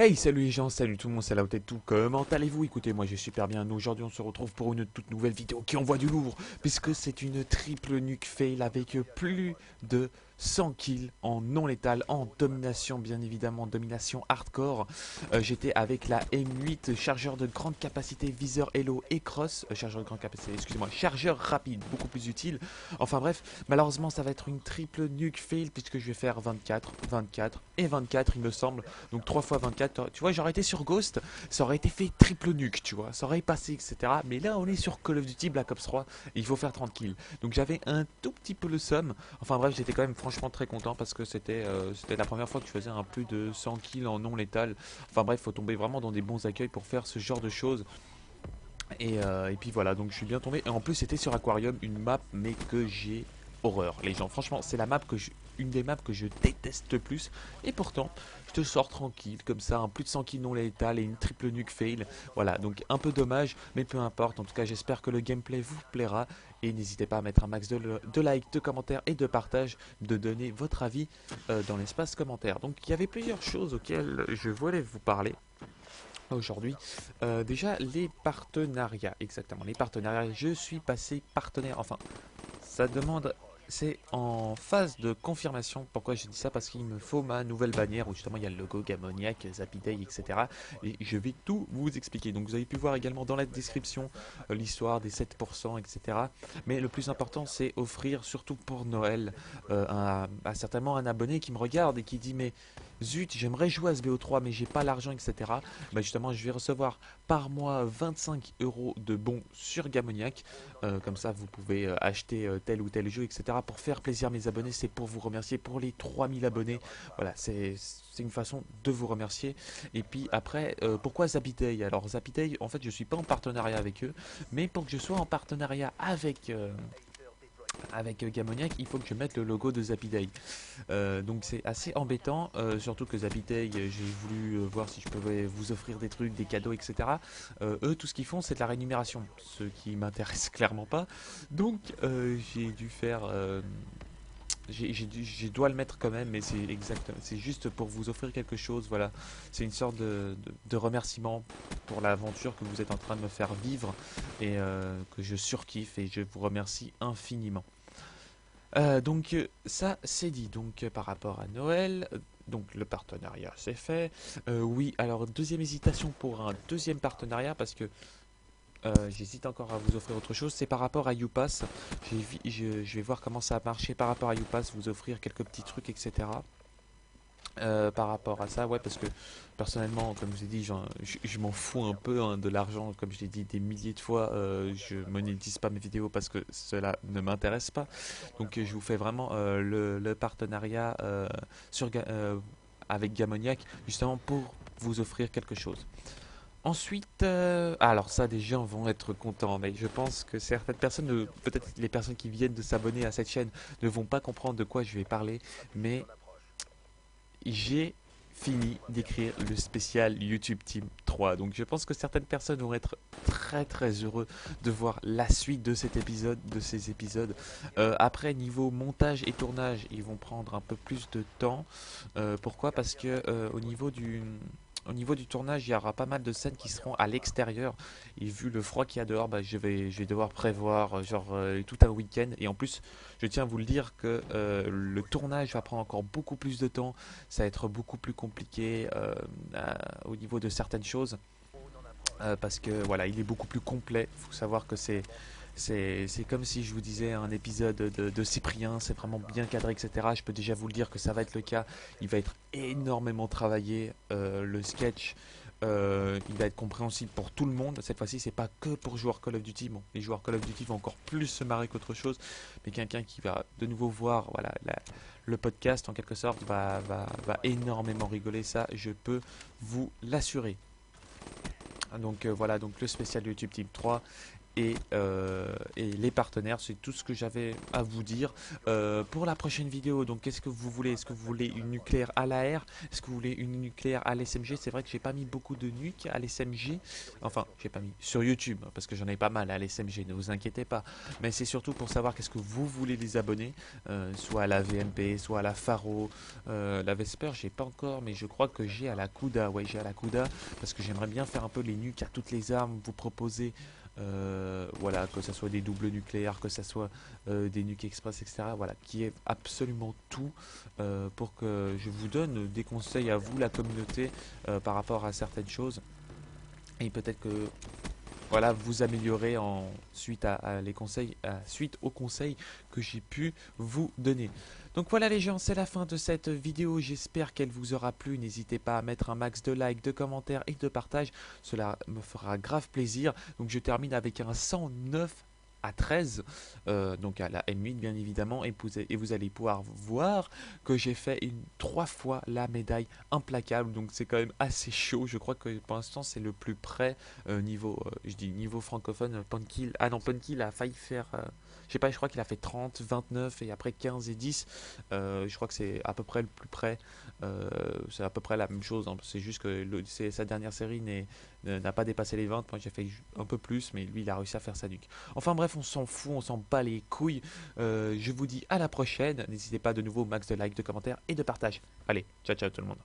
Hey, salut les gens, salut tout le monde, c'est la tout. Comment allez-vous? Écoutez, moi je vais super bien. Nous, aujourd'hui, on se retrouve pour une toute nouvelle vidéo qui envoie du lourd, puisque c'est une triple nuke fail avec plus de 100 kills en non létal, en domination, bien évidemment, domination hardcore. J'étais avec la M8, chargeur de grande capacité, viseur Hello et cross, chargeur de grande capacité, excusez-moi, chargeur rapide, beaucoup plus utile. Enfin bref, malheureusement, ça va être une triple nuke fail, puisque je vais faire 24, 24 et 24, il me semble. Donc 3 fois 24, tu vois, j'aurais été sur Ghost, ça aurait été fait triple nuke, tu vois, ça aurait passé, etc. Mais là, on est sur Call of Duty Black Ops 3 et il faut faire 30 kills. Donc j'avais un tout petit peu le somme. Enfin bref, j'étais quand même franchement très content parce que c'était la première fois que je faisais un plus de 100 kills en non létal. Enfin bref, faut tomber vraiment dans des bons accueils pour faire ce genre de choses. Et puis voilà, donc je suis bien tombé. Et en plus, c'était sur Aquarium, une map, mais que j'ai horreur, les gens. Franchement, c'est la map une des maps que je déteste le plus. Et pourtant, je te sors tranquille, comme ça, un plus de 100 kills non létal et une triple nuke fail. Voilà, donc un peu dommage, mais peu importe. En tout cas, j'espère que le gameplay vous plaira. Et n'hésitez pas à mettre un max de likes, de commentaires et de partage, de donner votre avis dans l'espace commentaire. Donc, il y avait plusieurs choses auxquelles je voulais vous parler aujourd'hui. Déjà, les partenariats, exactement, les partenariats. Je suis passé partenaire, enfin, ça demande, c'est en phase de confirmation. Pourquoi je dis ça? Parce qu'il me faut ma nouvelle bannière où justement il y a le logo Gamoniac, Zapiday, etc. Et je vais tout vous expliquer. Donc vous avez pu voir également dans la description l'histoire des 7%, etc. Mais le plus important, c'est offrir, surtout pour Noël, certainement un abonné qui me regarde et qui dit mais zut, j'aimerais jouer à ce BO3 mais j'ai pas l'argent, etc. Bah justement, je vais recevoir par mois 25 euros de bons sur Gamoniac. Comme ça, vous pouvez acheter tel ou tel jeu, etc. Pour faire plaisir à mes abonnés, c'est pour vous remercier pour les 3000 abonnés. Voilà, c'est une façon de vous remercier. Et puis après, pourquoi Zapiday? Alors Zapiday, en fait, je suis pas en partenariat avec eux, mais pour que je sois en partenariat avec Gamoniac, il faut que je mette le logo de Zapiday. Donc c'est assez embêtant, surtout que Zapiday, j'ai voulu voir si je pouvais vous offrir des trucs, des cadeaux, etc. Eux, tout ce qu'ils font, c'est de la rémunération, ce qui m'intéresse clairement pas. Donc j'ai dû faire, je dois le mettre quand même, mais c'est exact, c'est juste pour vous offrir quelque chose. Voilà, c'est une sorte de remerciement pour l'aventure que vous êtes en train de me faire vivre et que je surkiffe et je vous remercie infiniment. Donc ça c'est dit. Donc par rapport à Noël, donc le partenariat c'est fait. Oui, alors deuxième hésitation pour un deuxième partenariat parce que j'hésite encore à vous offrir autre chose. C'est par rapport à YouPass. Je vais voir comment ça a marché par rapport à YouPass, vous offrir quelques petits trucs, etc. Par rapport à ça, ouais, parce que personnellement, comme je vous ai dit, je m'en fous un peu hein, de l'argent, comme je l'ai dit des milliers de fois, je monétise pas mes vidéos parce que cela ne m'intéresse pas. Donc je vous fais vraiment le partenariat avec Gamoniac, justement pour vous offrir quelque chose. Ensuite, alors ça, des gens vont être contents, mais je pense que certaines personnes, peut-être les personnes qui viennent de s'abonner à cette chaîne, ne vont pas comprendre de quoi je vais parler, mais j'ai fini d'écrire le spécial YouTube Team 3. Donc je pense que certaines personnes vont être très très heureux de voir la suite de cet épisode, de ces épisodes. Après niveau montage et tournage, ils vont prendre un peu plus de temps. Pourquoi? Parce que au niveau du tournage, il y aura pas mal de scènes qui seront à l'extérieur. Et vu le froid qu'il y a dehors, bah, je vais devoir prévoir tout un week-end. Et en plus, je tiens à vous le dire que le tournage va prendre encore beaucoup plus de temps. Ça va être beaucoup plus compliqué au niveau de certaines choses. Parce que voilà, il est beaucoup plus complet. Il faut savoir que c'est comme si je vous disais un épisode de Cyprien, c'est vraiment bien cadré, etc. Je peux déjà vous le dire que ça va être le cas. Il va être énormément travaillé. Le sketch, il va être compréhensible pour tout le monde. Cette fois-ci, c'est pas que pour joueurs Call of Duty. Bon, les joueurs Call of Duty vont encore plus se marrer qu'autre chose. Mais quelqu'un qui va de nouveau voir voilà, le podcast, en quelque sorte, va énormément rigoler. Ça, je peux vous l'assurer. Donc voilà, donc le spécial YouTube Team 3. et les partenaires. C'est tout ce que j'avais à vous dire. Pour la prochaine vidéo, donc qu'est-ce que vous voulez? Est-ce que vous voulez une nucléaire à l'AR? Est-ce que vous voulez une nucléaire à l'SMG? C'est vrai que j'ai pas mis beaucoup de nuques à l'SMG. Enfin, j'ai pas mis sur YouTube, parce que j'en ai pas mal à l'SMG, ne vous inquiétez pas. Mais c'est surtout pour savoir qu'est-ce que vous voulez les abonnés, soit à la VMP, soit à la Faro, la Vesper, j'ai pas encore, mais je crois que j'ai à la Kuda. Ouais, j'ai à la Kuda, parce que j'aimerais bien faire un peu les nuques à toutes les armes, vous proposer. Voilà, que ça soit des doubles nucléaires, que ça soit des nuques express, etc. Voilà, qui est absolument tout pour que je vous donne des conseils à vous, la communauté, par rapport à certaines choses. Et peut-être que voilà, vous améliorer en suite à les conseils, suite aux conseils que j'ai pu vous donner. Donc voilà les gens, c'est la fin de cette vidéo. J'espère qu'elle vous aura plu. N'hésitez pas à mettre un max de likes, de commentaires et de partages. Cela me fera grave plaisir. Donc je termine avec un 109 à 13, donc à la M8 bien évidemment, et vous allez pouvoir voir que j'ai fait 3 fois la médaille implacable, donc c'est quand même assez chaud. Je crois que pour l'instant c'est le plus près niveau, je dis niveau francophone. Punkill, ah non, Punkill a failli faire, je sais pas, je crois qu'il a fait 30, 29 et après 15 et 10. Je crois que c'est à peu près le plus près. C'est à peu près la même chose, hein. C'est juste que sa dernière série n'a pas dépassé les 20. Moi j'ai fait un peu plus, mais lui il a réussi à faire sa nuque. Enfin bref, on s'en fout, on s'en bat les couilles. Je vous dis à la prochaine. N'hésitez pas de nouveau, max de likes, de commentaires et de partage. Allez, ciao ciao tout le monde.